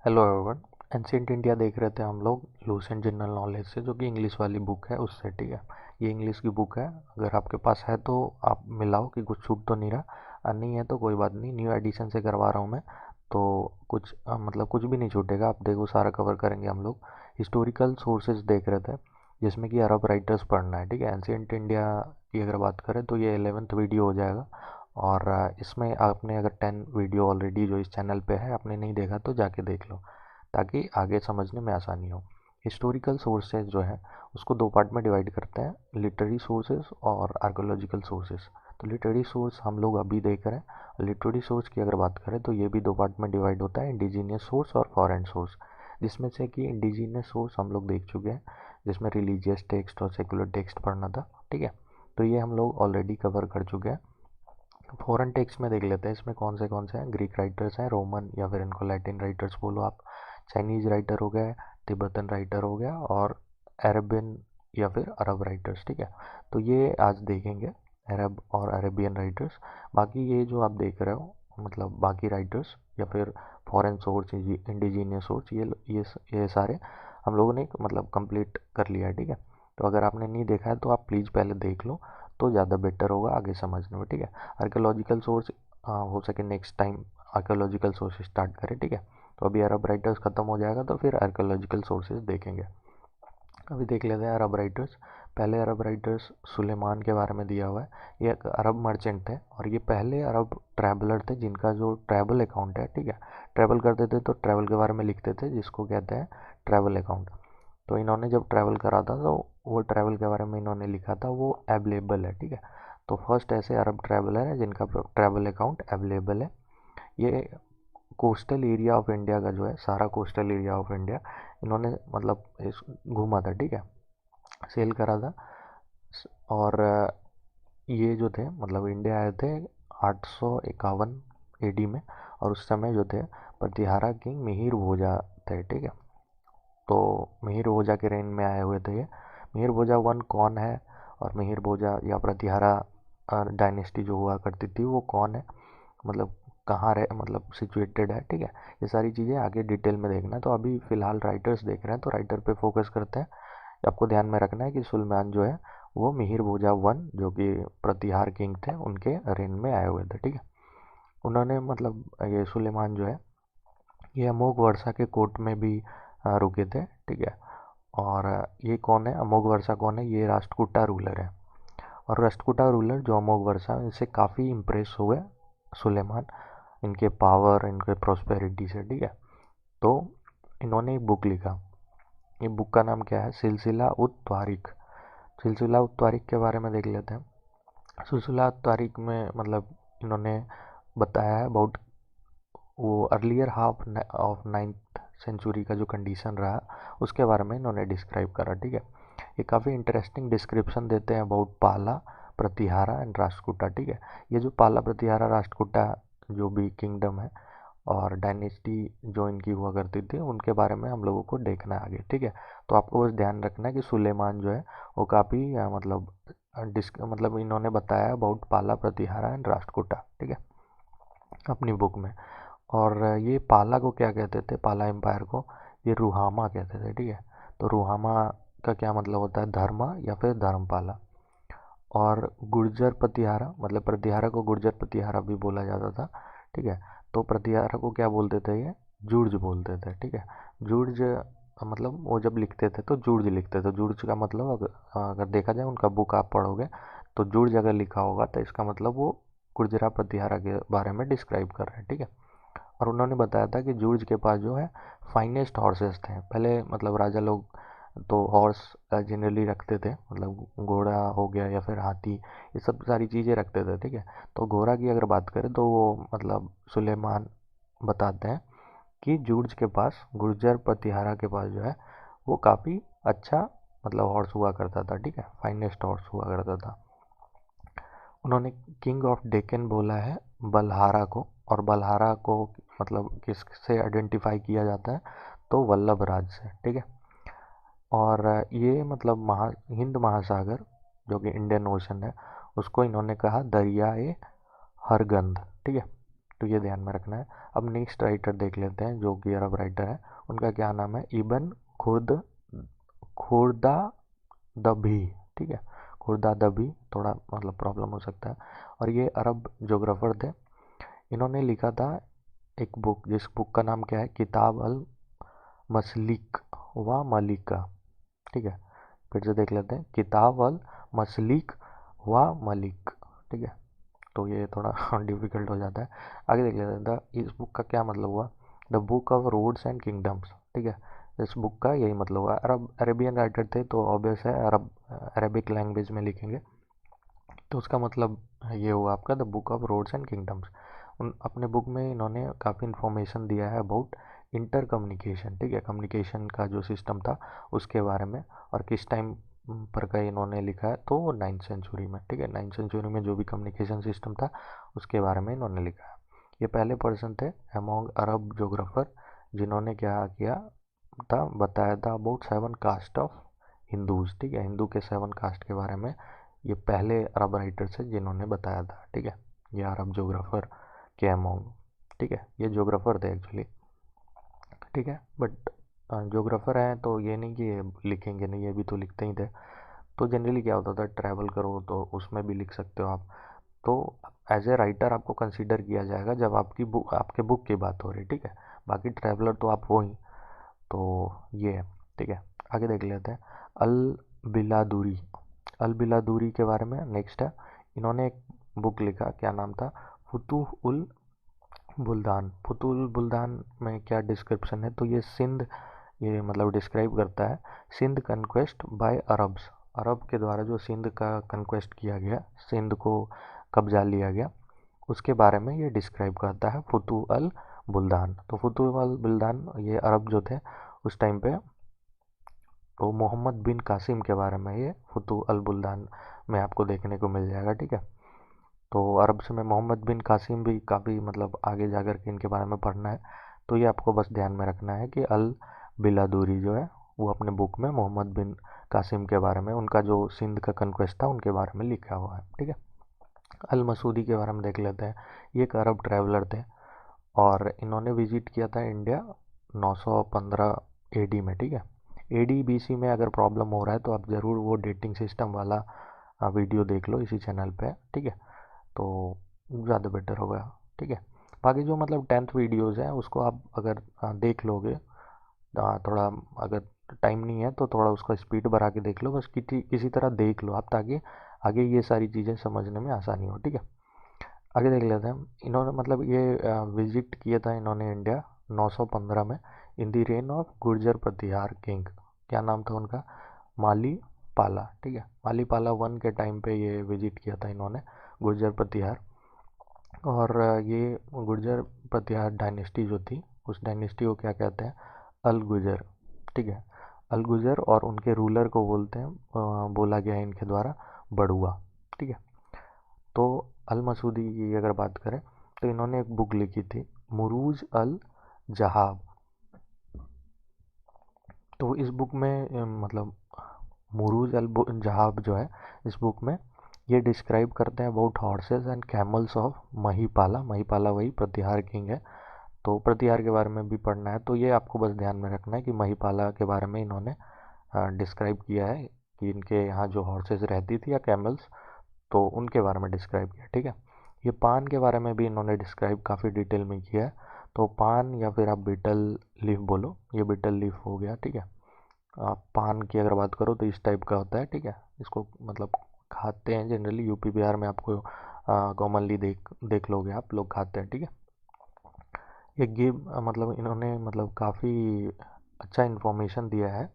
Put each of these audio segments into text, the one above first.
Hello everyone. Ancient India देख रहे थे हम लोग लूसेंट जनरल नॉलेज से, जो कि इंग्लिश वाली बुक है उससे। ठीक है, ये इंग्लिश की बुक है। अगर आपके पास है तो आप मिलाओ कि कुछ छूट तो नहीं रहा। नहीं है तो कोई बात नहीं, न्यू एडिशन से करवा रहा हूँ मैं, तो कुछ मतलब कुछ भी नहीं छूटेगा। आप देखो, सारा कवर करेंगे हम लोग। हिस्टोरिकल सोर्सेज देख रहे थे, जिसमें कि अरब राइटर्स पढ़ना है। ठीक है, एंशिएंट इंडिया की अगर बात करें तो ये 11th वीडियो हो जाएगा। और इसमें आपने अगर 10 वीडियो ऑलरेडी जो इस चैनल पे है आपने नहीं देखा तो जाके देख लो, ताकि आगे समझने में आसानी हो। हिस्टोरिकल सोर्सेज जो है उसको दो पार्ट में डिवाइड करते हैं, लिटरेरी सोर्सेज और आर्कोलॉजिकल सोर्सेज। तो लिटरेरी सोर्स हम लोग अभी देख रहे हैं। लिटरेरी सोर्स की अगर बात करें तो ये भी दो पार्ट में डिवाइड होता है, इंडिजीनियस सोर्स और फॉरेन सोर्स। जिसमें से कि इंडिजीनियस सोर्स हम लोग देख चुके हैं, जिसमें रिलीजियस टेक्स्ट और सेकुलर टेक्स्ट पढ़ना था। ठीक है, तो ये हम लोग ऑलरेडी कवर कर चुके हैं। फॉरेन टेक्स्ट में देख लेते हैं, इसमें कौन से हैं। ग्रीक राइटर्स हैं, रोमन या फिर इनको लैटिन राइटर्स बोलो आप। चाइनीज राइटर हो गया, तिब्बतन राइटर हो गया, और अरबियन या फिर अरब राइटर्स। ठीक है, तो ये आज देखेंगे, अरब और अरेबियन राइटर्स। बाकी ये जो आप देख रहे हो, मतलब बाकी राइटर्स या फिर फॉरेन सोर्स, इंडिजीनियस सोर्स, ये सारे हम लोगों ने मतलब कंप्लीट कर लिया है। ठीक है, तो अगर आपने नहीं देखा है तो आप प्लीज़ पहले देख लो, तो ज़्यादा बेटर होगा आगे समझने में। ठीक है, आर्कियोलॉजिकल सोर्स हो सके next time archaeological source start करें। ठीक है, तो अभी अरब राइटर्स ख़त्म हो जाएगा तो फिर आर्कियोलॉजिकल सोर्सेज देखेंगे। अभी देख लेते हैं अरब राइटर्स। पहले अरब राइटर्स सुलेमान के बारे में दिया हुआ है। ये एक अरब मर्चेंट थे और ये पहले अरब ट्रैवलर थे, जिनका जो ट्रैवल अकाउंट है, ठीक है, ट्रैवल करते थे तो ट्रैवल के बारे में लिखते थे, जिसको कहते हैं ट्रैवल अकाउंट। तो इन्होंने जब ट्रैवल करा था तो वो ट्रैवल के बारे में इन्होंने लिखा था, वो अवेलेबल है। ठीक है, तो फर्स्ट ऐसे अरब ट्रैवलर है जिनका ट्रैवल अकाउंट अवेलेबल है। ये कोस्टल एरिया ऑफ इंडिया का जो है, सारा कोस्टल एरिया ऑफ इंडिया इन्होंने मतलब घूमा था। ठीक है, सेल करा था। और ये जो थे मतलब इंडिया आए थे 851 एडी में, और उस समय जो थे प्रतिहारा किंग मिहिर भोजा थे। ठीक है, तो मिहिर भोजा के रेन में आए हुए थे ये। मिहिर भोजा वन कौन है, और मिहिर भोजा या प्रतिहारा डायनेस्टी जो हुआ करती थी वो कौन है, मतलब कहाँ रहे, मतलब सिचुएटेड है। ठीक है, ये सारी चीज़ें आगे डिटेल में देखना है। तो अभी फ़िलहाल राइटर्स देख रहे हैं, तो राइटर पे फोकस करते हैं। आपको ध्यान में रखना है कि सुलेमान जो है वो मिहिर भोजा वन, जो कि प्रतिहार किंग थे, उनके रेन में आए हुए थे। ठीक है, उन्होंने मतलब ये सुलेमान जो है ये अमोघ वर्षा के कोर्ट में भी रुके थे। ठीक है, और ये कौन है, अमोघ वर्षा कौन है, ये राष्ट्रकूटा रूलर है। और राष्ट्रकूटा रूलर जो अमोघ वर्षा, इनसे काफ़ी इम्प्रेस हुए सुलेमान, इनके पावर, इनके प्रॉस्पेरिटी से। ठीक है, तो इन्होंने एक बुक लिखा। ये बुक का नाम क्या है, सिलसिला उत तारिक। सिलसिला उत तारिक के बारे में देख लेते हैं। सिलसिला उत तारिक में मतलब इन्होंने बताया है अबाउट वो earlier half of 9th century का जो कंडीशन रहा, उसके बारे में इन्होंने डिस्क्राइब करा। ठीक है, ये काफ़ी इंटरेस्टिंग डिस्क्रिप्शन देते हैं अबाउट पाला, प्रतिहारा एंड राष्ट्रकूटा। ठीक है, ये जो पाला, प्रतिहारा, राष्ट्रकूटा जो भी किंगडम है और डायनेस्टी जो इनकी हुआ करती थी, उनके बारे में हम लोगों को देखना है आगे। ठीक है, तो आपको बस ध्यान रखना है कि सुलेमान जो है वो काफ़ी मतलब मतलब इन्होंने बताया अबाउट पाला, प्रतिहारा एंड राष्ट्रकूटा। ठीक है, अपनी बुक में। और ये पाला को क्या कहते थे, पाला एम्पायर को ये रूहामा कहते थे। ठीक है, तो रूहामा का क्या मतलब होता है, धर्मा या फिर धर्मपाला। और गुर्जर प्रतिहारा, मतलब प्रतिहारा को गुर्जर प्रतिहारा भी बोला जाता था। ठीक है, तो प्रतिहारा को क्या बोलते थे, ये जुर्ज बोलते थे। ठीक है, जुर्ज मतलब वो जब लिखते थे तो जुर्ज लिखते थे। जुर्ज का मतलब अगर देखा जाए उनका बुक आप पढ़ोगे तो जुर्ज अगर लिखा होगा तो इसका मतलब वो गुर्जरा प्रतिहारा के बारे में डिस्क्राइब कर रहे हैं। ठीक है, और उन्होंने बताया था कि जूर्ज के पास जो है फाइनेस्ट हॉर्सेस थे। पहले मतलब राजा लोग तो हॉर्स जनरली रखते थे, मतलब घोड़ा हो गया या फिर हाथी, ये सब सारी चीज़ें रखते थे। ठीक है, तो घोड़ा की अगर बात करें तो वो मतलब सुलेमान बताते हैं कि जूर्ज के पास, गुर्जर प्रतिहारा के पास जो है वो काफ़ी अच्छा मतलब हॉर्स हुआ करता था। ठीक है, फाइनेस्ट हॉर्स हुआ करता था। उन्होंने किंग ऑफ डेक्कन बोला है बलहारा को, और बलहारा को मतलब किससे आइडेंटिफाई किया जाता है, तो वल्लभ राज से। ठीक है, और ये मतलब हिंद महासागर जो कि इंडियन ओशन है, उसको इन्होंने कहा दरियाए हरगंद। ठीक है, तो ये ध्यान में रखना है। अब नेक्स्ट राइटर देख लेते हैं जो कि अरब राइटर है, उनका क्या नाम है, इबन खुर्दादबी। ठीक है, खुर्दादबी, थोड़ा मतलब प्रॉब्लम हो सकता है। और ये अरब जोग्राफर थे। इन्होंने लिखा था एक बुक, जिस बुक का नाम क्या है, किताब अल मसलिक व मलिका। ठीक है, फिर से देख लेते हैं, किताब अल मसलिक व मलिक। ठीक है, तो ये थोड़ा डिफिकल्ट हो जाता है। आगे देख लेते हैं, इस बुक का क्या मतलब हुआ, the book of roads and kingdoms. ठीक है, इस बुक का यही मतलब हुआ। अरेबियन राइटर थे तो ऑब्वियस है अरबिक लैंग्वेज में लिखेंगे, तो उसका मतलब ये हुआ आपका the book of roads and kingdoms. उन अपने बुक में इन्होंने काफ़ी इन्फॉर्मेशन दिया है अबाउट इंटर कम्युनिकेशन। ठीक है, कम्युनिकेशन का जो सिस्टम था उसके बारे में, और किस टाइम पर का इन्होंने लिखा है, तो वो 9th सेंचुरी में। ठीक है, 9th सेंचुरी में जो भी कम्युनिकेशन सिस्टम था उसके बारे में इन्होंने लिखा है। ये पहले पर्सन थे अमोंग अरब जोग्राफर जिन्होंने क्या किया था, बताया था अबाउट 7 कास्ट ऑफ हिंदूज। ठीक है, हिंदू के 7 कास्ट के बारे में ये पहले अरब राइटर्स है जिन्होंने बताया था। ठीक है, ये अरब जोग्राफर के अमोंग। ठीक है, ये जोग्राफर थे एक्चुअली। ठीक है, बट जोग्राफर हैं तो ये नहीं कि ये लिखेंगे नहीं, ये भी तो लिखते ही थे। तो जनरली क्या होता था, ट्रैवल करो तो उसमें भी लिख सकते हो आप। तो एज ए राइटर आपको कंसीडर किया जाएगा जब आपके बुक की बात हो रही। ठीक है, बाकी ट्रैवलर तो आप हो ही। तो ये है। ठीक है, आगे देख लेते हैं, अल बिलादुरी। अल बिलादुरी के बारे में नेक्स्ट है। इन्होंने एक बुक लिखा, क्या नाम था, फुतूह उल बुल्दान। फुतूह उल बुल्दान में क्या डिस्क्रिप्शन है, तो ये सिंध, ये मतलब डिस्क्राइब करता है सिंध कन्क्वेस्ट बाय अरब्स। अरब के द्वारा जो सिंध का कन्क्वेस्ट किया गया, सिंध को कब्जा लिया गया, उसके बारे में ये डिस्क्राइब करता है फुतूह अल बुल्दान। तो फुतूह अल बुल्दान, ये अरब जो थे उस टाइम पे, तो मोहम्मद बिन कासिम के बारे में ये फुतूह अल बुल्दान में आपको देखने को मिल जाएगा। ठीक है, तो अरब से में मोहम्मद बिन कासिम भी काफ़ी मतलब आगे जाकर के इनके बारे में पढ़ना है। तो ये आपको बस ध्यान में रखना है कि अल बिलादुरी जो है वो अपने बुक में मोहम्मद बिन कासिम के बारे में, उनका जो सिंध का कन्क्वेस्ट था उनके बारे में लिखा हुआ है। ठीक है, अल मसूदी के बारे में देख लेते हैं। ये एक अरब ट्रैवलर थे और इन्होंने विजिट किया था इंडिया 915 एडी में। ठीक है, एडी बीसी में अगर प्रॉब्लम हो रहा है तो आप ज़रूर वो डेटिंग सिस्टम वाला वीडियो देख लो इसी चैनल पे। ठीक है, तो ज़्यादा बेटर होगा। ठीक है, बाकी जो मतलब 10th वीडियोज़ हैं उसको आप अगर देख लोगे, थोड़ा अगर टाइम नहीं है तो थोड़ा उसका स्पीड बढ़ा के देख लो, बस किसी तरह देख लो आप, ताकि आगे ये सारी चीज़ें समझने में आसानी हो। ठीक है, आगे देख लेते हैं। इन्होंने मतलब ये विजिट किया था इन्होंने इंडिया 915 में in the reign of Gurjara Pratihara king. क्या नाम था उनका, माली पाला। ठीक है, माली पाला 1 के टाइम पे ये विजिट किया था इन्होंने गुर्जर प्रतिहार। और ये गुर्जर प्रतिहार डायनेस्टी जो थी, उस डायनेस्टी को क्या कहते हैं, अल गुजर। ठीक है, अल गुजर, और उनके रूलर को बोलते हैं, बोला गया है इनके द्वारा, बड़ुआ। ठीक है, तो अल मसूदी की अगर बात करें तो इन्होंने एक बुक लिखी थी, मुरूज अल जहाब। तो इस बुक में मतलब मुरूज अल जहाब जो है, इस बुक में ये डिस्क्राइब करते हैं about horses and camels of Mahipala. Mahipala वही प्रतिहार किंग है, तो प्रतिहार के बारे में भी पढ़ना है। तो ये आपको बस ध्यान में रखना है कि महिपाला के बारे में इन्होंने डिस्क्राइब किया है कि इनके यहाँ जो हॉर्सेस रहती थी या कैमल्स, तो उनके बारे में डिस्क्राइब किया। ठीक है, ये पान के बारे में भी इन्होंने डिस्क्राइब काफ़ी डिटेल में किया है। तो पान, या फिर आप बीटल लीफ बोलो, ये बीटल लीफ हो गया। ठीक है, आप पान की अगर बात करो तो इस टाइप का होता है। ठीक है, इसको मतलब खाते हैं जनरली, यूपी बिहार में आपको कॉमनली देख देख लोगे आप, लोग खाते हैं। ठीक है, ये गिव मतलब इन्होंने मतलब काफ़ी अच्छा इन्फॉर्मेशन दिया है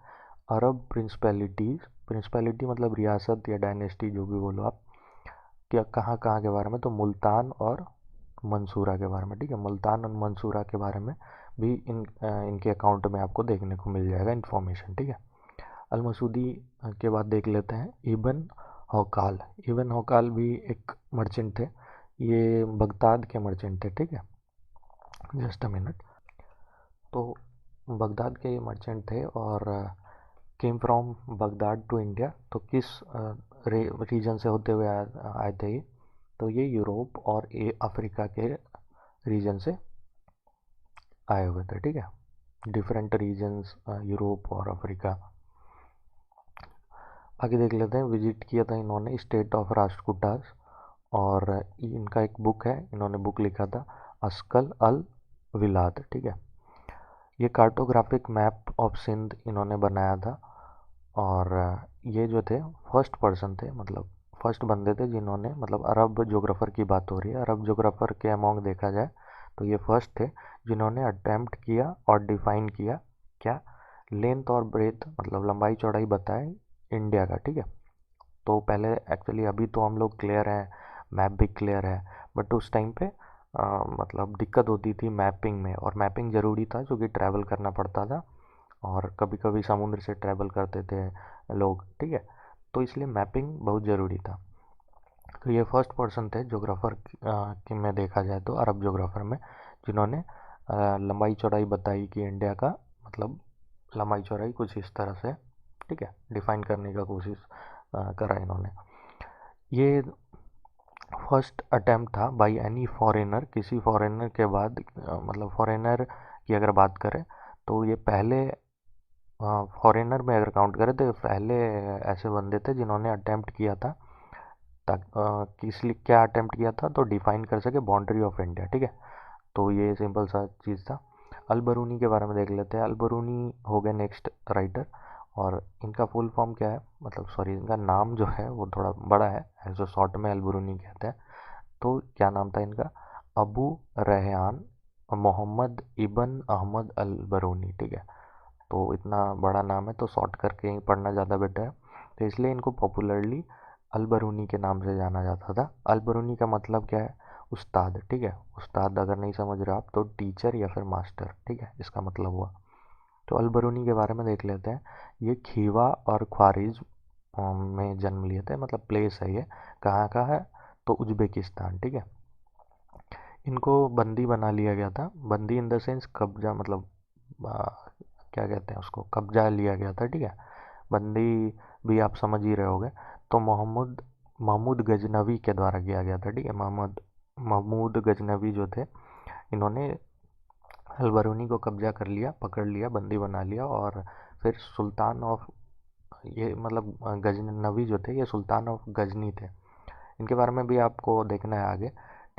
अरब प्रिंसिपैलिटीज़। प्रिंसिपैलिटी मतलब रियासत या डायनेस्टी, जो भी बोलो आप, क्या कहाँ कहाँ के बारे में, तो मुल्तान और मंसूरा के बारे में। ठीक है, मुल्तान और मंसूरा के बारे में भी इनके अकाउंट में आपको देखने को मिल जाएगा इन्फॉर्मेशन। ठीक है, अल मसूदी के बाद देख लेते हैं इबन हौकाल। इबन हौकाल भी एक मर्चेंट थे, ये बगदाद के मर्चेंट थे। ठीक है, जस्ट अ मिनट। तो बगदाद के ये मर्चेंट थे और came from Baghdad to India. तो किस रीजन से होते हुए आए थे ये, तो ये यूरोप और अफ्रीका के रीजन से आए हुए थे, ठीक है, डिफरेंट रीजन्स, यूरोप और अफ्रीका। आगे देख लेते हैं। विजिट किया था इन्होंने स्टेट ऑफ राष्ट्रकूटास, और इनका एक बुक है, इन्होंने बुक लिखा था अस्कल अल विलाद, ठीक है। ये कार्टोग्राफिक मैप ऑफ सिंध इन्होंने बनाया था, और ये जो थे फर्स्ट पर्सन थे, मतलब फर्स्ट बंदे थे जिन्होंने, मतलब अरब जोग्राफर की बात हो रही है, अरब जोग्राफर के अमोंग देखा जाए तो ये फर्स्ट थे जिन्होंने अटेम्प्ट किया और डिफाइन किया क्या, लेंथ और ब्रेथ, मतलब लंबाई चौड़ाई बताए इंडिया का, ठीक है। तो पहले एक्चुअली, अभी तो हम लोग क्लियर हैं, मैप भी क्लियर है, बट उस टाइम पे मतलब दिक्कत होती थी मैपिंग में, और मैपिंग ज़रूरी था क्योंकि ट्रैवल करना पड़ता था, और कभी कभी समुद्र से ट्रैवल करते थे लोग, ठीक है। तो इसलिए मैपिंग बहुत ज़रूरी था। तो ये फर्स्ट पर्सन थे जोग्राफर के में देखा जाए तो, अरब जोग्राफर में, जिन्होंने लंबाई चौड़ाई बताई कि इंडिया का, मतलब लंबाई चौड़ाई कुछ इस तरह से, ठीक है, डिफाइन करने का कोशिश करा इन्होंने। ये फर्स्ट अटेम्प्ट था बाय एनी फॉरेनर, किसी फॉरेनर के बाद, मतलब फॉरेनर की अगर बात करें तो ये पहले, फॉरेनर में अगर काउंट करें तो ये पहले ऐसे बंदे थे जिन्होंने अटेम्प्ट किया था, किस लिए क्या अटेम्प्ट किया था, तो डिफाइन कर सके बाउंड्री ऑफ इंडिया, ठीक है। तो ये सिंपल सा चीज़ था। अल बरूनी के बारे में देख लेते हैं। अल बरूनी हो गए नेक्स्ट राइटर, और इनका फुल फॉर्म क्या है, मतलब सॉरी, इनका नाम जो है वो थोड़ा बड़ा है, ऐसे शॉर्ट में अल बरूनी कहते हैं। तो क्या नाम था इनका, अबू रेहान मोहम्मद इबन अहमद अल बरूनी, ठीक है। तो इतना बड़ा नाम है तो शॉर्ट करके ही पढ़ना ज़्यादा बेटर है, तो इसलिए इनको पॉपुलरली अल बरूनी के नाम से जाना जाता था। अल बरूनी का मतलब क्या है, उस्ताद, ठीक है। उस्ताद अगर नहीं समझ रहे आप तो टीचर या फिर मास्टर, ठीक है, इसका मतलब हुआ। तो अल बरूनी के बारे में देख लेते हैं। ये खीवा और ख्वारिज में जन्म लिए थे, मतलब प्लेस है ये, कहाँ का है, तो उज्बेकिस्तान, ठीक है। इनको बंदी बना लिया गया था, बंदी इन द सेंस कब्जा, मतलब क्या कहते हैं उसको, कब्जा लिया गया था, ठीक है। बंदी भी आप समझ ही रहे होगे। तो मोहम्मद महमूद गजनवी के द्वारा किया गया था, ठीक है। मोहम्मद महमूद गजनवी जो थे, इन्होंने अलबरूनी को कब्जा कर लिया, पकड़ लिया, बंदी बना लिया, और फिर सुल्तान ऑफ, ये मतलब गजनवी जो थे ये सुल्तान ऑफ गजनी थे। इनके बारे में भी आपको देखना है आगे,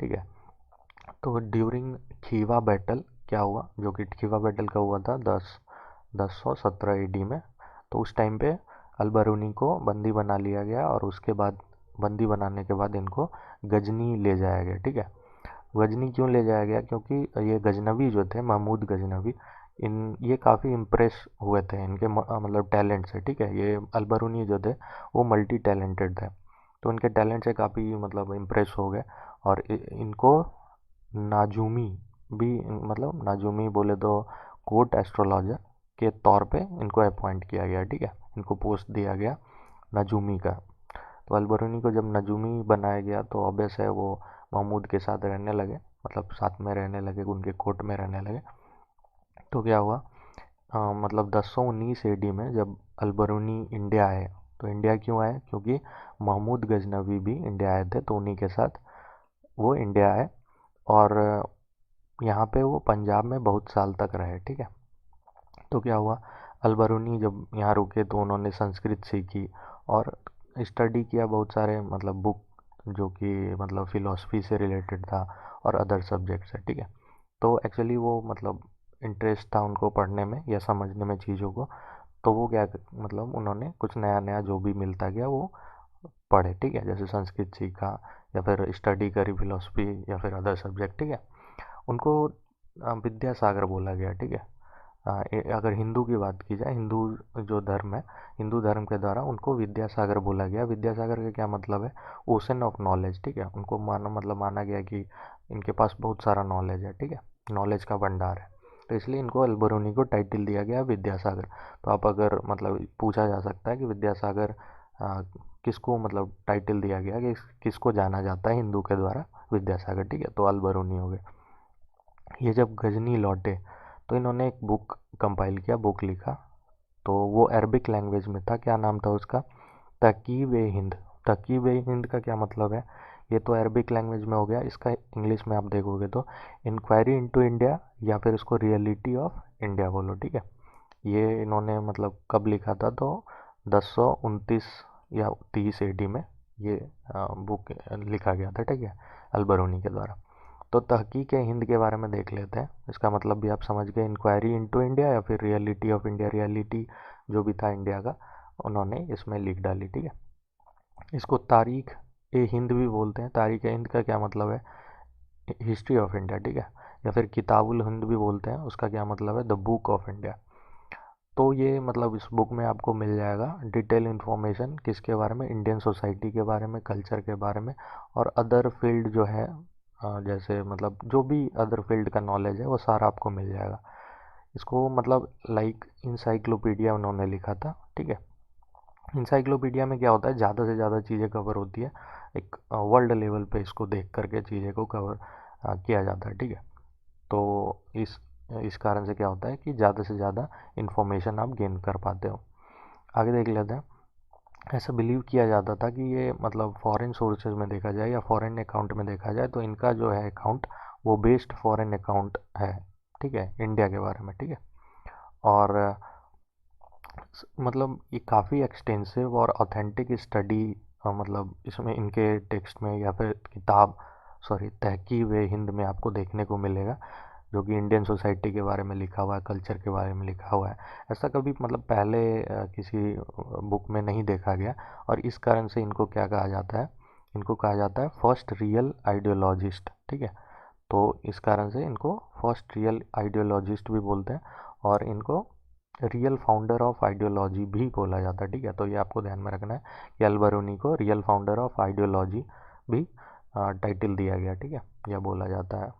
ठीक है। तो ड्यूरिंग खीवा बैटल क्या हुआ, जो कि खीवा बैटल का हुआ था 1017 AD में, तो उस टाइम पे अलबरूनी को बंदी बना लिया गया, और उसके बाद बंदी बनाने के बाद इनको गजनी ले जाया गया, ठीक है। गजनी क्यों ले जाया गया, क्योंकि ये गजनवी जो थे, महमूद गजनवी, इन ये काफ़ी इम्प्रेस हुए थे इनके मतलब टैलेंट से, ठीक है। ये अलबरूनी जो थे वो मल्टी टैलेंटेड थे, तो इनके टैलेंट से काफ़ी मतलब इम्प्रेस हो गए, और इनको नाजूमी भी, मतलब नाजूमी बोले तो कोर्ट एस्ट्रोलॉजर के तौर पे इनको अपॉइंट किया गया, ठीक है। इनको पोस्ट दिया गया नजूमी का। तो अलबरूनी को जब नजूमी बनाया गया तो ऑब्वियस है वो महमूद के साथ रहने लगे, मतलब साथ में रहने लगे, उनके कोर्ट में रहने लगे। तो क्या हुआ, मतलब 1019 AD में जब अलबरूनी इंडिया आए, तो इंडिया क्यों आए, क्योंकि महमूद गजनवी भी इंडिया आए थे, तो उन्हीं के साथ वो इंडिया आए, और यहाँ पे वो पंजाब में बहुत साल तक रहे, ठीक है। तो क्या हुआ, अलबरूनी जब यहाँ रुके तो उन्होंने संस्कृत सीखी, और स्टडी किया बहुत सारे, मतलब बुक जो कि मतलब फ़िलासफ़ी से रिलेटेड था, और अदर सब्जेक्ट से, ठीक है। तो एक्चुअली वो मतलब इंटरेस्ट था उनको पढ़ने में या समझने में चीज़ों को, तो वो क्या, मतलब उन्होंने कुछ नया नया जो भी मिलता गया वो पढ़े, ठीक है। जैसे संस्कृत सीखा, या फिर स्टडी करी फ़िलासफ़ी, या फिर अदर सब्जेक्ट, ठीक है। उनको विद्यासागर बोला गया, ठीक है। अगर हिंदू की बात की जाए, हिंदू जो धर्म है, हिंदू धर्म के द्वारा उनको विद्यासागर बोला गया। विद्यासागर का क्या मतलब है, ओशन ऑफ नॉलेज, ठीक है। उनको माना, मतलब माना गया कि इनके पास बहुत सारा नॉलेज है, ठीक है, नॉलेज का भंडार है, तो इसलिए इनको अलबरूनी को टाइटल दिया गया विद्यासागर। तो आप अगर, मतलब पूछा जा सकता है कि विद्यासागर किसको, मतलब टाइटल दिया गया कि किसको जाना जाता है हिंदू के द्वारा, विद्यासागर, ठीक है, तो अलबरूनी हो गए। ये जब गजनी लौटे तो इन्होंने एक बुक कंपाइल किया, बुक लिखा, तो वो अरबिक लैंग्वेज में था। क्या नाम था उसका, तकीब ए हिंद। तकीब ए हिंद का क्या मतलब है ये तो अरबिक लैंग्वेज में हो गया। इसका इंग्लिश में आप देखोगे तो इंक्वायरी इनटू इंडिया, या फिर इसको रियलिटी ऑफ इंडिया बोलो, ठीक है। ये इन्होंने मतलब कब लिखा था, तो 1029 या 30 एडी में ये बुक लिखा गया था, ठीक है, अलबरूनी के द्वारा। तो तहकीक हिंद के बारे में देख लेते हैं। इसका मतलब भी आप समझ गए, इंक्वायरी इनटू इंडिया या फिर रियलिटी ऑफ इंडिया। रियलिटी जो भी था इंडिया का, उन्होंने इसमें लिख डाली, ठीक है। इसको तारीख ए हिंद भी बोलते हैं। तारीख ए हिंद का क्या मतलब है, हिस्ट्री ऑफ इंडिया, ठीक है। या फिर किताबुल हिंद भी बोलते हैं, उसका क्या मतलब है, द बुक ऑफ इंडिया। तो ये मतलब इस बुक में आपको मिल जाएगा डिटेल इन्फॉर्मेशन किसके बारे में, इंडियन सोसाइटी के बारे में, कल्चर के बारे में, और अदर फील्ड जो है, जैसे मतलब जो भी अदर फील्ड का नॉलेज है वो सारा आपको मिल जाएगा। इसको मतलब लाइक इंसाइक्लोपीडिया उन्होंने लिखा था, ठीक है। इंसाइक्लोपीडिया में क्या होता है, ज़्यादा से ज़्यादा चीज़ें कवर होती है, एक वर्ल्ड लेवल पे इसको देख करके चीज़ें को कवर किया जाता है, ठीक है। तो इस कारण से क्या होता है कि ज़्यादा से ज़्यादा इन्फॉर्मेशन आप गेन कर पाते हो। आगे देख लेते हैं। ऐसा बिलीव किया जाता था कि ये मतलब फॉरेन सोर्सेज में देखा जाए या फॉरेन अकाउंट में देखा जाए तो इनका जो है अकाउंट वो बेस्ड फॉरेन अकाउंट है, ठीक है, इंडिया के बारे में, ठीक है। और मतलब ये काफ़ी एक्सटेंसिव और ऑथेंटिक स्टडी, मतलब इसमें इनके टेक्स्ट में या फिर किताब, सॉरी, तहकीब हिंद में आपको देखने को मिलेगा, जो कि इंडियन सोसाइटी के बारे में लिखा हुआ है, कल्चर के बारे में लिखा हुआ है। ऐसा कभी मतलब पहले किसी बुक में नहीं देखा गया, और इस कारण से इनको क्या कहा जाता है, इनको कहा जाता है फर्स्ट रियल आइडियोलॉजिस्ट, ठीक है। तो इस कारण से इनको फर्स्ट रियल आइडियोलॉजिस्ट भी बोलते हैं, और इनको रियल फाउंडर ऑफ आइडियोलॉजी भी बोला जाता है, ठीक है। तो ये आपको ध्यान में रखना है कि अलबरूनी को रियल फाउंडर ऑफ आइडियोलॉजी भी टाइटल दिया गया, ठीक है, यह बोला जाता है।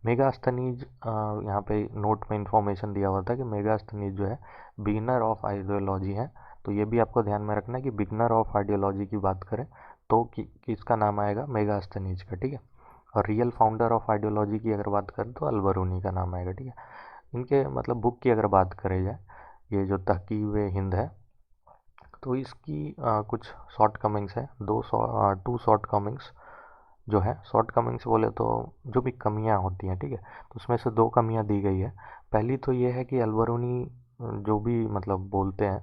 मेगास्थनीज, यहाँ पे नोट में इंफॉर्मेशन दिया हुआ था कि मेगास्थनीज जो है बिगनर ऑफ आइडियोलॉजी है। तो ये भी आपको ध्यान में रखना है कि बिगनर ऑफ आइडियोलॉजी की बात करें तो किसका नाम आएगा, मेगास्थनीज का, ठीक है। और रियल फाउंडर ऑफ आइडियोलॉजी की अगर बात करें तो अलबरूनी का नाम आएगा, ठीक है। इनके मतलब बुक की अगर बात करें जाए, ये जो तहकीब हिंद है, तो इसकी कुछ शॉर्ट कमिंग्स है, टू शॉर्ट कमिंग्स जो है। शॉर्ट कमिंग्स बोले तो जो भी कमियां होती हैं, ठीक है, तो उसमें से दो कमियां दी गई है। पहली तो ये है कि अलबरूनी जो भी मतलब बोलते हैं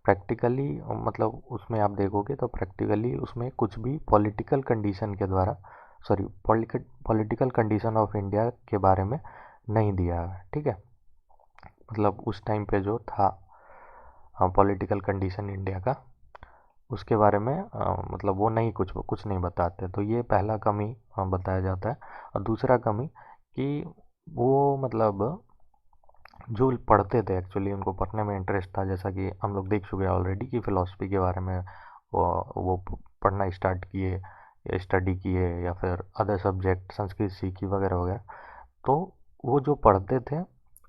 प्रैक्टिकली, मतलब उसमें आप देखोगे तो प्रैक्टिकली उसमें कुछ भी पॉलिटिकल कंडीशन के द्वारा, sorry, political condition of India के बारे में नहीं दिया है, ठीक है। मतलब उस टाइम पे जो था पॉलिटिकल कंडीशन इंडिया का, उसके बारे में मतलब वो नहीं, कुछ कुछ नहीं बताते। तो ये पहला कमी बताया जाता है। और दूसरा कमी कि वो मतलब जो पढ़ते थे, एक्चुअली उनको पढ़ने में इंटरेस्ट था, जैसा कि हम लोग देख चुके हैं ऑलरेडी कि फ़िलासफ़ी के बारे में वो पढ़ना स्टार्ट किए या स्टडी किए, या फिर अदर सब्जेक्ट संस्कृत सीखी वगैरह वगैरह। तो वो जो पढ़ते थे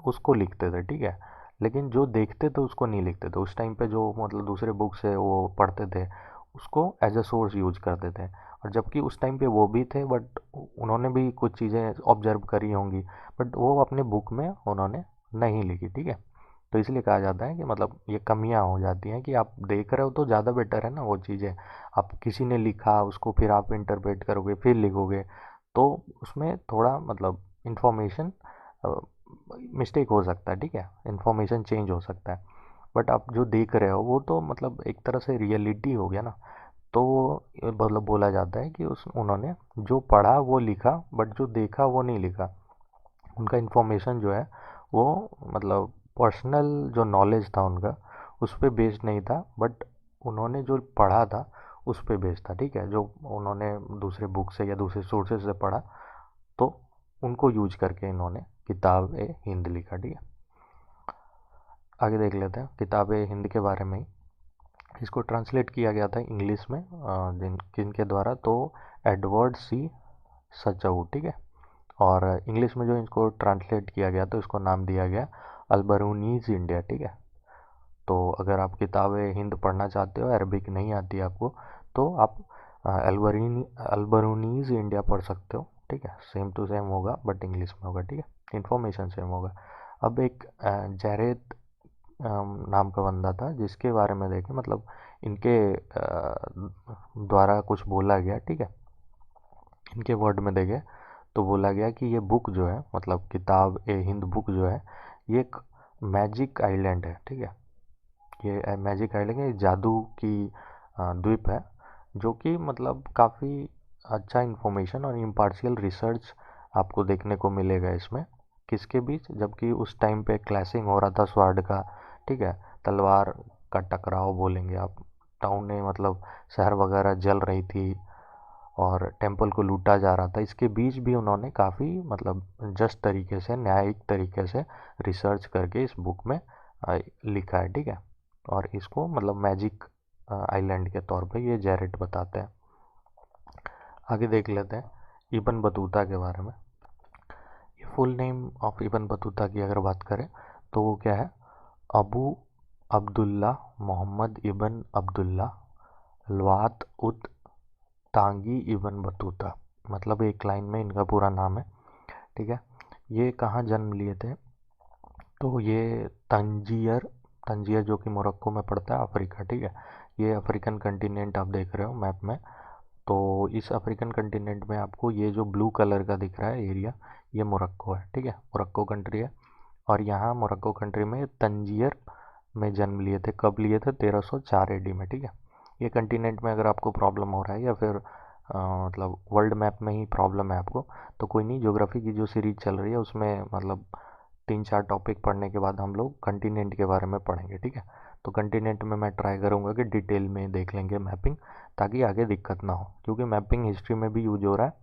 उसको लिखते थे, ठीक है, लेकिन जो देखते थे उसको नहीं लिखते थे। उस टाइम पे जो मतलब दूसरे बुक से वो पढ़ते थे उसको एज अ सोर्स यूज करते थे। और जबकि उस टाइम पे वो भी थे, बट उन्होंने भी कुछ चीज़ें ऑब्जर्व करी होंगी, बट वो अपने बुक में उन्होंने नहीं लिखी, ठीक है। तो इसलिए कहा जाता है कि मतलब ये कमियां हो जाती हैं कि आप देख रहे हो तो ज़्यादा बेटर है ना वो चीज़ें। आप किसी ने लिखा उसको फिर आप इंटरप्रेट करोगे फिर लिखोगे, तो उसमें थोड़ा मतलब इंफॉर्मेशन मिस्टेक हो सकता है, ठीक है, इंफॉर्मेशन चेंज हो सकता है। बट आप जो देख रहे हो वो तो मतलब एक तरह से रियलिटी हो गया ना। तो मतलब बोला जाता है कि उस उन्होंने जो पढ़ा वो लिखा, बट जो देखा वो नहीं लिखा। उनका इन्फॉर्मेशन जो है वो मतलब पर्सनल जो नॉलेज था उनका उस पर बेस्ड नहीं था, बट उन्होंने जो पढ़ा था उस पर बेस्ड था, ठीक है। जो उन्होंने दूसरे बुक से या दूसरे सोर्सेज से पढ़ा, तो उनको यूज करके इन्होंने किताब ए हिंद लिखा, ठीक है। आगे देख लेते हैं किताब ए हिंद के बारे में ही। इसको ट्रांसलेट किया गया था इंग्लिश में किनके द्वारा, तो एडवर्ड सी सचऊ, ठीक है। और इंग्लिश में जो इसको ट्रांसलेट किया गया तो इसको नाम दिया गया अल्बरूनीज इंडिया, ठीक है। तो अगर आप किताबें हिंद पढ़ना चाहते हो, अरबिक नहीं आती आपको, तो आप अल्बरूनीज इंडिया पढ़ सकते हो, ठीक है। सेम टू सेम होगा बट इंग्लिश में होगा, ठीक है, इन्फॉर्मेशन सेम होगा। अब एक जैरेद नाम का बंदा था जिसके बारे में देखें, मतलब इनके द्वारा कुछ बोला गया, ठीक है। इनके वर्ड में देखें तो बोला गया कि ये बुक जो है, मतलब किताब ए हिंद बुक जो है, ये एक मैजिक आइलैंड है। ठीक है, ये मैजिक आइलैंड है, जादू की द्वीप है, जो कि मतलब काफ़ी अच्छा इन्फॉर्मेशन और इम्पार्शियल रिसर्च आपको देखने को मिलेगा इसमें। किसके बीच, जबकि उस टाइम पे क्लैशिंग हो रहा था स्वॉर्ड का, ठीक है, तलवार का टकराव बोलेंगे आप। टाउन में मतलब शहर वगैरह जल रही थी और टेम्पल को लूटा जा रहा था। इसके बीच भी उन्होंने काफ़ी मतलब जस्ट तरीके से, न्यायिक तरीके से रिसर्च करके इस बुक में लिखा है। ठीक है, और इसको मतलब मैजिक आइलैंड के तौर पे ये जैरेट बताते हैं। आगे देख लेते हैं इब्न बतूता के बारे में। ये full name of Ibn Battuta की अगर बात करें तो वो क्या है, अबू अब्दुल्ला मोहम्मद इब्न अब्दुल्ला लवात उत तांगी इब्न बतूता, मतलब एक लाइन में इनका पूरा नाम है। ठीक है, ये कहाँ जन्म लिए थे, तो ये तंजियर, तंजियर जो कि मोरक्को में पड़ता है, अफ्रीका। ठीक है, ये अफ्रीकन कंटिनेंट आप देख रहे हो मैप में। तो इस अफ्रीकन कंटिनेंट में आपको ये जो ब्लू कलर का दिख रहा है एरिया, ये मोरक्को है। ठीक है, मोरक्को कंट्री है। और यहाँ मोरक्को कंट्री में तंजियर में जन्म लिए थे। कब लिए थे, 1304 एडी में। ठीक है, ये कंटिनेंट में अगर आपको प्रॉब्लम हो रहा है या फिर मतलब वर्ल्ड मैप में ही प्रॉब्लम है आपको, तो कोई नहीं, ज्योग्राफी की जो सीरीज चल रही है उसमें मतलब 3-4 टॉपिक पढ़ने के बाद हम लोग कंटिनेंट के बारे में पढ़ेंगे। ठीक है, तो कंटिनेंट में मैं ट्राई करूँगा कि डिटेल में देख लेंगे मैपिंग, ताकि आगे दिक्कत ना हो, क्योंकि मैपिंग हिस्ट्री में भी यूज हो रहा है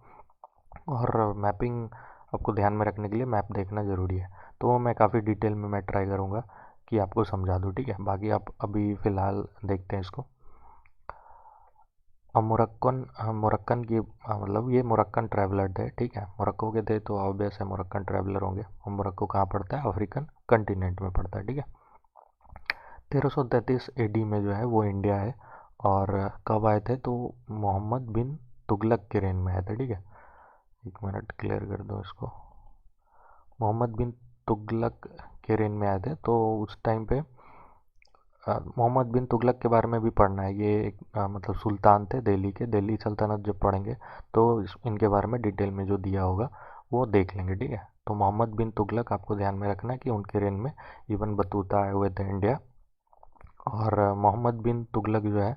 और मैपिंग आपको ध्यान में रखने के लिए मैप देखना ज़रूरी है। तो वो मैं काफ़ी डिटेल में मैं ट्राई करूँगा कि आपको समझा दूँ। ठीक है, बाकी आप अभी फ़िलहाल देखते हैं इसको। अब मोरक्कन की मतलब ये मोरक्कन ट्रैवलर थे। ठीक है, मोरक्को के थे तो ऑब्वियस है मोरक्कन ट्रैवलर होंगे। और मोरक्को कहाँ पड़ता है, अफ्रीकन कंटिनेंट में पड़ता है। ठीक है, 1333 एडी में जो है वो इंडिया है। और कब आए थे, तो मोहम्मद बिन तुगलक के रेन में आए थे। ठीक है, एक मिनट क्लियर कर दो इसको। मोहम्मद बिन तुगलक के रेन में आए थे, तो उस टाइम पे मोहम्मद बिन तुगलक के बारे में भी पढ़ना है। ये एक मतलब सुल्तान थे दिल्ली के। दिल्ली सल्तनत जब पढ़ेंगे तो इनके बारे में डिटेल में जो दिया होगा वो देख लेंगे। ठीक है, तो मोहम्मद बिन तुगलक आपको ध्यान में रखना है कि उनके रेन में इब्न बतूता आए हुए थे इंडिया। और मोहम्मद बिन तुगलक जो है,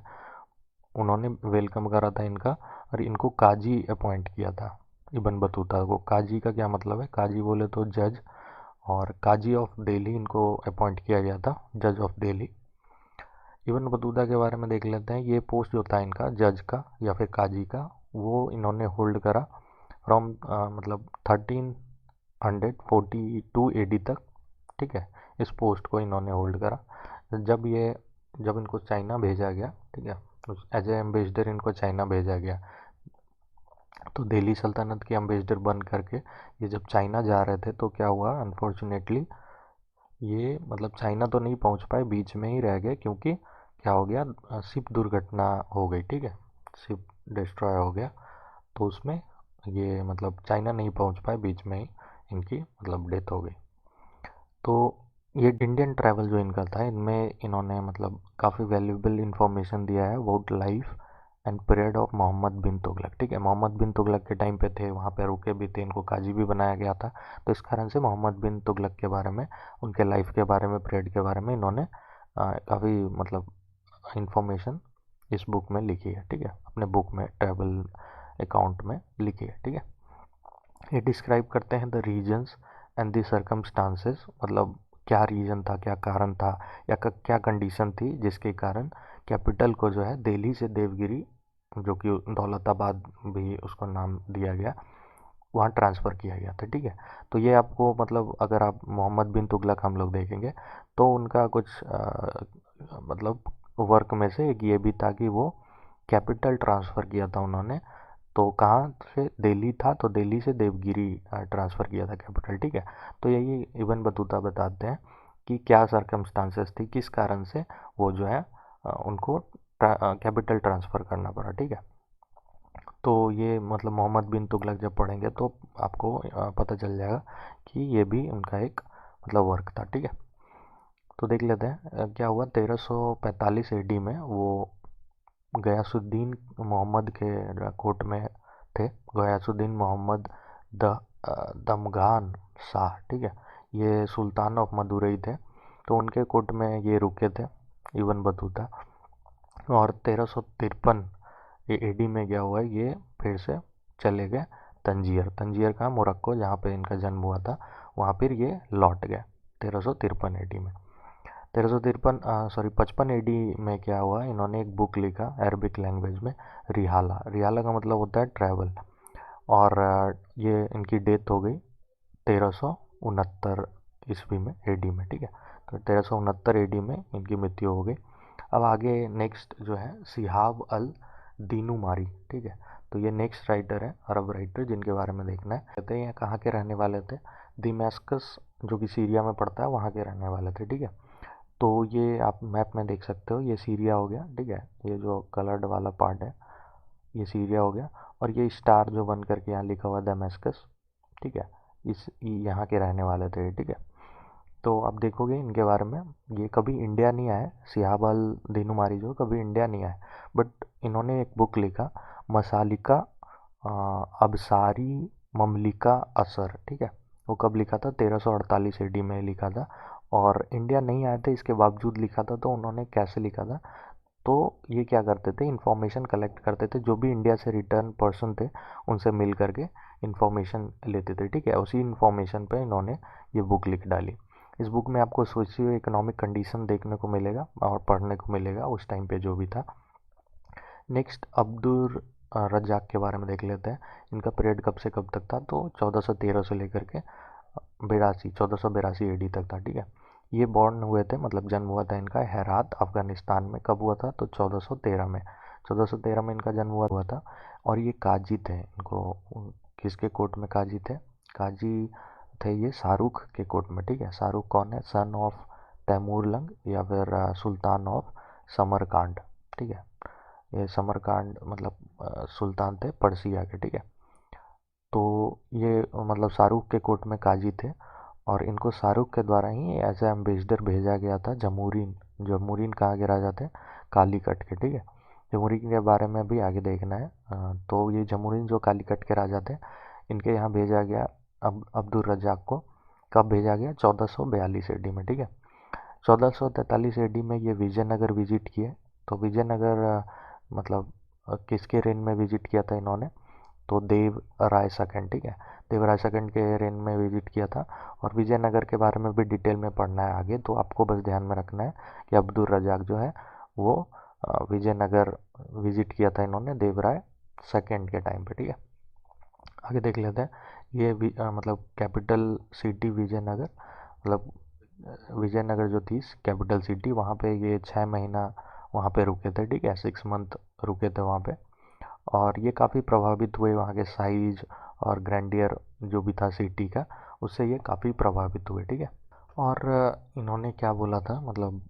उन्होंने वेलकम करा था इनका और इनको काजी अपॉइंट किया था। इब्न बतूता को काजी का क्या मतलब है, काजी बोले तो जज, और काजी ऑफ दिल्ली इनको अपॉइंट किया गया था, जज ऑफ दिल्ली। इब्न बतूता के बारे में देख लेते हैं। ये पोस्ट जो था इनका जज का या फिर काजी का, वो इन्होंने होल्ड करा फ्रॉम मतलब 1342 एडी तक। ठीक है, इस पोस्ट को इन्होंने होल्ड करा। जब इनको चाइना भेजा गया, ठीक है, एज ए एम्बेसडर इनको चाइना भेजा गया, तो दिल्ली सल्तनत के एम्बेसडर बन करके ये जब चाइना जा रहे थे तो क्या हुआ, अनफॉर्चुनेटली ये मतलब चाइना तो नहीं पहुंच पाए, बीच में ही रह गए, क्योंकि क्या हो गया, शिप दुर्घटना हो गई। ठीक है, शिप डिस्ट्रॉय हो गया, तो उसमें ये मतलब चाइना नहीं पहुंच पाए, बीच में ही इनकी मतलब डेथ हो गई। तो ये इंडियन ट्रैवल जो इनका था, इनमें इन्होंने मतलब काफ़ी वैल्यूएबल इंफॉर्मेशन दिया है about life and period of Mohammad bin Tughlaq. ठीक है, मोहम्मद बिन तुगलक के टाइम पे थे, वहाँ पे रुके भी थे, इनको काजी भी बनाया गया था। तो इस कारण से मोहम्मद बिन तुगलक के बारे में, उनके लाइफ के बारे में, पीरियड के बारे में इन्होंने काफ़ी मतलब इंफॉर्मेशन इस बुक में लिखी है। ठीक है, अपने बुक में ट्रैवल अकाउंट में लिखी है। ठीक है, ये डिस्क्राइब करते हैं the reasons and the circumstances, मतलब क्या रीजन था, क्या कारण था, या क्या कंडीशन थी जिसके कारण कैपिटल को जो है दिल्ली से देवगिरी, जो कि दौलताबाद भी उसको नाम दिया गया, वहाँ ट्रांसफ़र किया गया था। ठीक है, तो ये आपको मतलब अगर आप मोहम्मद बिन तुगलक हम लोग देखेंगे तो उनका कुछ मतलब वर्क में से एक ये भी था कि वो कैपिटल ट्रांसफ़र किया था उन्होंने। तो कहाँ से, दिल्ली था तो दिल्ली से देवगिरी ट्रांसफ़र किया था कैपिटल। ठीक है, तो यही इब्न बतूता बताते हैं कि क्या सरकमस्टांसेस थी, किस कारण से वो जो है उनको कैपिटल ट्रांसफ़र करना पड़ा। ठीक है, तो ये मतलब मोहम्मद बिन तुगलक जब पढ़ेंगे तो आपको पता चल जाएगा कि ये भी उनका एक मतलब वर्क था। ठीक है, तो देख लेते हैं क्या हुआ। 1345 एडी में वो गयासुद्दीन मोहम्मद के कोर्ट में थे गयासुद्दीन मोहम्मद द दमगान शाह, ठीक है। ये सुल्तान ऑफ मदुरई थे, तो उनके कोर्ट में ये रुके थे इब्न बतूता। और 1353 ये एडी में क्या हुआ है, ये फिर से चले गए तंजीर। तंजीर का मोरक्को, जहाँ पे इनका जन्म हुआ था, वहाँ फिर ये लौट गए 1353 एडी में। 1353 सॉरी 55 एडी में क्या हुआ, इन्होंने एक बुक लिखा अरबिक लैंग्वेज में, रिहाला। रिहाला का मतलब होता है ट्रैवल। और ये इनकी डेथ हो गई 1369 ईस्वी में, एडी में, ठीक है। तो 1369 एडी में इनकी मृत्यु हो गई। अब आगे नेक्स्ट जो है सिहाब अल दीनुमारी, ठीक है। तो ये नेक्स्ट राइटर है, अरब राइटर, जिनके बारे में देखना है। कहते हैं ये कहाँ के रहने वाले थे, दिमास्कस जो कि सीरिया में पड़ता है, वहाँ के रहने वाले थे, ठीक है। तो ये आप मैप में देख सकते हो, ये सीरिया हो गया, ठीक है। ये जो कलर्ड वाला पार्ट है ये सीरिया हो गया, और ये स्टार जो बन करके यहाँ लिखा हुआ दमास्कस, ठीक है, इस यहाँ के रहने वाले थे, ठीक है। तो आप देखोगे इनके बारे में, ये कभी इंडिया नहीं आए, सिहाब अल दीनुमारी जो कभी इंडिया नहीं आए, बट इन्होंने एक बुक लिखा मसालिका अबसारी ममलिका असर, ठीक है। वो कब लिखा था, 1348 एडी में लिखा था। और इंडिया नहीं आए थे, इसके बावजूद लिखा था। तो उन्होंने कैसे लिखा था, तो ये क्या करते थे, इन्फॉर्मेशन कलेक्ट करते थे, जो भी इंडिया से रिटर्न पर्सन थे उनसे मिल करके इन्फॉर्मेशन लेते थे, ठीक है। उसी इन्फॉर्मेशन पे इन्होंने ये बुक लिख डाली। इस बुक में आपको सोशियो इकोनॉमिक कंडीशन देखने को मिलेगा और पढ़ने को मिलेगा उस टाइम पे जो भी था। नेक्स्ट अब्दुल रज्जाक के बारे में देख लेते हैं। इनका पीरियड कब से कब तक था, तो 1413 से लेकर के 1482 एडी तक था, ठीक है। ये बॉर्न हुए थे, मतलब जन्म हुआ था इनका हेरात अफगानिस्तान में। कब हुआ था, तो 1413 में। 1413 में इनका जन्म हुआ था। और ये काजी थे, इनको किसके कोर्ट में काजी थे, काजी थे ये शाहरुख के कोर्ट में, ठीक है। शाहरुख कौन है, सन ऑफ तैमूरलंग या फिर सुल्तान ऑफ समरकांड, ठीक है। ये समरकांड मतलब सुल्तान थे पर्सिया के, ठीक है। तो ये मतलब शाहरुख के कोर्ट में काजी थे, और इनको शाहरुख के द्वारा ही एज ए एम्बेसडर भेजा गया था जमूरीन। जमूरीन कहाँ के राजा थे, कालीकट के, ठीक है। जमूरीन के बारे में भी आगे देखना है। तो ये जमूरीन जो कालीकट के राजा थे, इनके यहाँ भेजा गया अब्दुल रज्जाक को। कब भेजा गया, 1442 एडी में, ठीक है। 1443 एडी में ये विजयनगर विजिट किए। तो विजयनगर मतलब किसके रेन में विजिट किया था इन्होंने, तो देव राय सेकंड, ठीक है। देव राय सेकंड के रेन में विजिट किया था। और विजयनगर के बारे में भी डिटेल में पढ़ना है आगे, तो आपको बस ध्यान में रखना है कि अब्दुल रजाक जो है वो विजयनगर विजिट किया था इन्होंने देवराय सेकंड के टाइम पे, ठीक है। आगे देख लेते हैं। ये मतलब कैपिटल सिटी विजयनगर, मतलब विजयनगर जो थी कैपिटल सिटी, वहाँ पे ये 6 महीना वहाँ पे रुके थे, ठीक है। 6 मंथ रुके थे वहाँ पे। और ये काफ़ी प्रभावित हुए, वहाँ के साइज और ग्रैंडियर जो भी था सिटी का, उससे ये काफ़ी प्रभावित हुए, ठीक है। और इन्होंने क्या बोला था, मतलब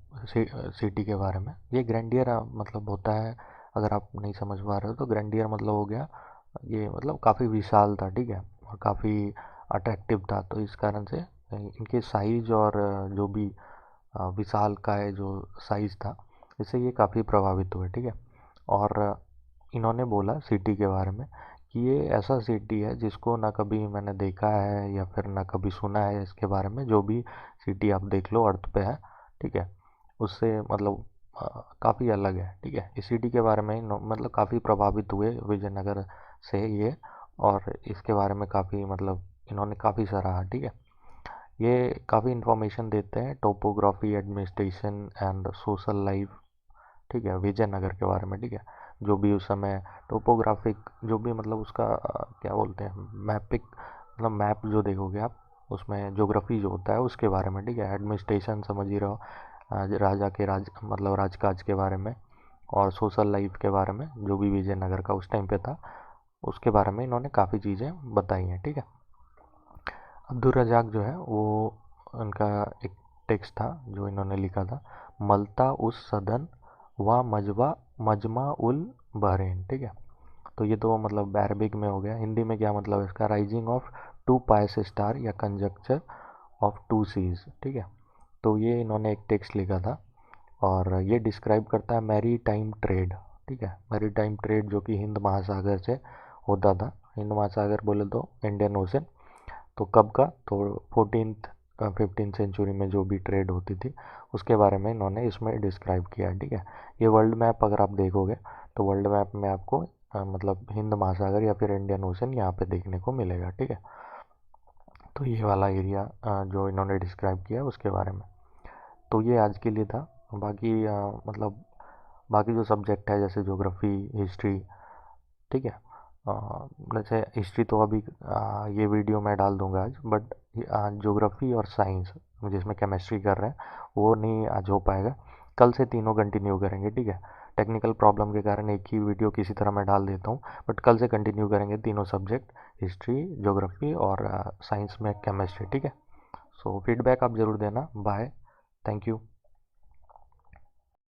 सिटी के बारे में, ये ग्रैंडियर मतलब होता है, अगर आप नहीं समझ पा रहे हो तो ग्रैंडियर मतलब हो गया, ये मतलब काफ़ी विशाल था, ठीक है, और काफ़ी अट्रैक्टिव था। तो इस कारण से इनके साइज और जो भी विशाल का है जो साइज था, इससे ये काफ़ी प्रभावित हुए, ठीक है। और इन्होंने बोला सिटी के बारे में कि ये ऐसा सिटी है जिसको ना कभी मैंने देखा है या फिर ना कभी सुना है इसके बारे में। जो भी सिटी आप देख लो अर्थ पे है, ठीक है, उससे मतलब काफ़ी अलग है, ठीक है। इस सिटी के बारे में मतलब काफ़ी प्रभावित हुए विजयनगर से ये, और इसके बारे में काफ़ी मतलब इन्होंने काफ़ी सराहा, ठीक है। ये काफ़ी इन्फॉर्मेशन देते हैं topography, administration and social life, ठीक है, विजयनगर के बारे में, ठीक है। जो भी उस समय टोपोग्राफिक जो भी मतलब उसका क्या बोलते हैं, मैपिक, मतलब मैप जो देखोगे आप उसमें ज्योग्राफी जो होता है उसके बारे में, ठीक है। एडमिनिस्ट्रेशन समझ ही रहो, राजा के मतलब राजकाज के बारे में, और सोशल लाइफ के बारे में जो भी विजयनगर का उस टाइम पे था उसके बारे में इन्होंने काफ़ी चीज़ें बताई हैं, ठीक है। अब्दुल रजाक जो है वो, उनका एक टेक्स्ट था जो इन्होंने लिखा था, मल्ता उस सदन व मजमा उल बहरेन, ठीक है। तो ये तो मतलब अरबिक में हो गया। हिंदी में क्या मतलब है इसका, rising of two pious star या कंजक्चर ऑफ टू सीज, ठीक है। तो ये इन्होंने एक टेक्स्ट लिखा था, और ये डिस्क्राइब करता है मैरी टाइम ट्रेड, ठीक है। मैरी टाइम ट्रेड जो कि हिंद महासागर से होता था। हिंद महासागर बोले तो इंडियन ओशन। तो कब का, तो 14th 15th सेंचुरी में जो भी ट्रेड होती थी उसके बारे में इन्होंने इसमें डिस्क्राइब किया है। ठीक है, ये वर्ल्ड मैप अगर आप देखोगे तो वर्ल्ड मैप में आपको मतलब हिंद महासागर या फिर इंडियन ओशन यहाँ पे देखने को मिलेगा। ठीक है, तो ये वाला एरिया जो इन्होंने डिस्क्राइब किया उसके बारे में। तो ये आज के लिए था। बाकी मतलब बाकी जो सब्जेक्ट है जैसे ज्योग्राफी, हिस्ट्री, ठीक है, जैसे हिस्ट्री तो अभी ये वीडियो मैं डाल दूंगा आज, बट ज्योग्राफी और साइंस जिसमें केमिस्ट्री कर रहे हैं वो नहीं आज हो पाएगा। कल से तीनों कंटिन्यू करेंगे। ठीक है, टेक्निकल प्रॉब्लम के कारण एक ही वीडियो किसी तरह मैं डाल देता हूँ, बट कल से कंटिन्यू करेंगे तीनों सब्जेक्ट, हिस्ट्री, ज्योग्राफी और साइंस में केमिस्ट्री। ठीक है, सो फीडबैक आप ज़रूर देना। Bye, thank you.